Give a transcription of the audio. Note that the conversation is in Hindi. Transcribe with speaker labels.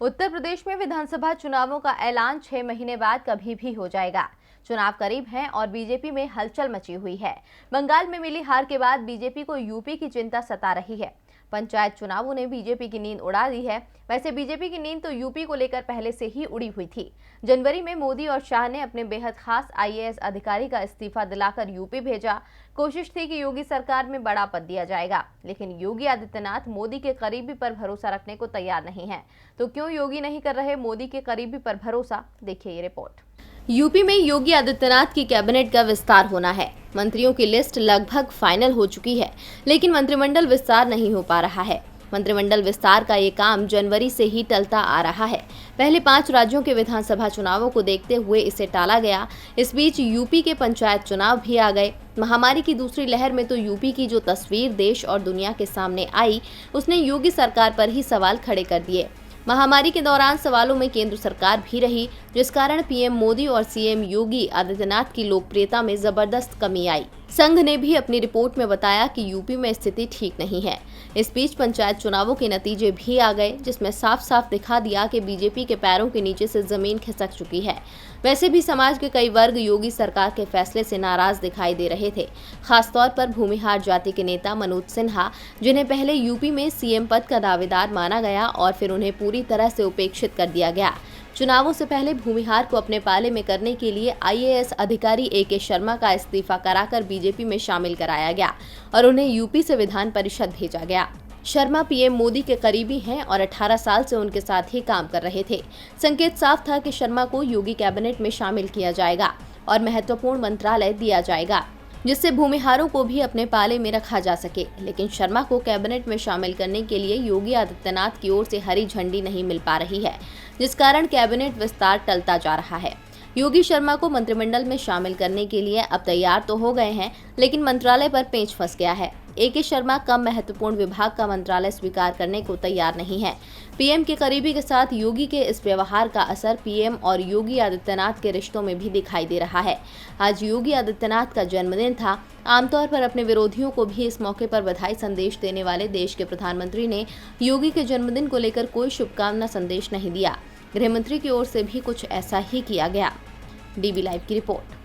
Speaker 1: उत्तर प्रदेश में विधानसभा चुनावों का ऐलान 6 महीने बाद कभी भी हो जाएगा। चुनाव करीब हैं और बीजेपी में हलचल मची हुई है। बंगाल में मिली हार के बाद बीजेपी को यूपी की चिंता सता रही है। पंचायत चुनावों ने बीजेपी की नींद उड़ा दी है। वैसे बीजेपी की नींद तो यूपी को लेकर पहले से ही उड़ी हुई थी। जनवरी में मोदी और शाह ने अपने बेहद खास आईएएस अधिकारी का इस्तीफा दिलाकर यूपी भेजा। कोशिश थी कि योगी सरकार में बड़ा पद दिया जाएगा, लेकिन योगी आदित्यनाथ मोदी के करीबी पर भरोसा रखने को तैयार नहीं है। तो क्यों योगी नहीं कर रहे मोदी के करीबी पर भरोसा, देखिए ये रिपोर्ट। यूपी में योगी आदित्यनाथ की कैबिनेट का विस्तार होना है। मंत्रियों की लिस्ट लगभग फाइनल हो चुकी है, लेकिन मंत्रिमंडल विस्तार नहीं हो पा रहा है। मंत्रिमंडल विस्तार का ये काम जनवरी से ही टलता आ रहा है। पहले 5 राज्यों के विधानसभा चुनावों को देखते हुए इसे टाला गया। इस बीच यूपी के पंचायत चुनाव भी आ गए। महामारी की दूसरी लहर में तो यूपी की जो तस्वीर देश और दुनिया के सामने आई, उसने योगी सरकार पर ही सवाल खड़े कर दिए। महामारी के दौरान सवालों में केंद्र सरकार भी रही, जिस कारण पीएम मोदी और सीएम योगी आदित्यनाथ की लोकप्रियता में जबरदस्त कमी आई। संघ ने भी अपनी रिपोर्ट में बताया कि यूपी में स्थिति ठीक नहीं है। इस बीच पंचायत चुनावों के नतीजे भी आ गए, जिसमें साफ साफ दिखा दिया कि बीजेपी के पैरों के नीचे से जमीन खिसक चुकी है। वैसे भी समाज के कई वर्ग योगी सरकार के फैसले से नाराज दिखाई दे रहे थे। खासतौर पर भूमिहार जाति के नेता मनोज सिन्हा, जिन्हें पहले यूपी में सीएम पद का दावेदार माना गया और फिर उन्हें पूरी तरह से उपेक्षित कर दिया गया। चुनावों से पहले भूमिहार को अपने पाले में करने के लिए आईएएस अधिकारी AK शर्मा का इस्तीफा कराकर बीजेपी में शामिल कराया गया और उन्हें यूपी से विधान परिषद भेजा गया। शर्मा पीएम मोदी के करीबी हैं और 18 साल से उनके साथ ही काम कर रहे थे। संकेत साफ था कि शर्मा को योगी कैबिनेट में शामिल किया जाएगा और महत्वपूर्ण मंत्रालय दिया जाएगा, जिससे भूमिहारों को भी अपने पाले में रखा जा सके। लेकिन शर्मा को कैबिनेट में शामिल करने के लिए योगी आदित्यनाथ की ओर से हरी झंडी नहीं मिल पा रही है, जिस कारण कैबिनेट विस्तार टलता जा रहा है। योगी शर्मा को मंत्रिमंडल में शामिल करने के लिए अब तैयार तो हो गए हैं, लेकिन मंत्रालय पर पेंच फंस गया है। AK शर्मा कम महत्वपूर्ण विभाग का मंत्रालय स्वीकार करने को तैयार नहीं है। पीएम के करीबी के साथ योगी के इस व्यवहार का असर पीएम और योगी आदित्यनाथ के रिश्तों में भी दिखाई दे रहा है। आज योगी आदित्यनाथ का जन्मदिन था। आमतौर पर अपने विरोधियों को भी इस मौके पर बधाई संदेश देने वाले देश के प्रधानमंत्री ने योगी के जन्मदिन को लेकर कोई शुभकामना संदेश नहीं दिया। गृह मंत्री की ओर से भी कुछ ऐसा ही किया गया। DB लाइव की रिपोर्ट।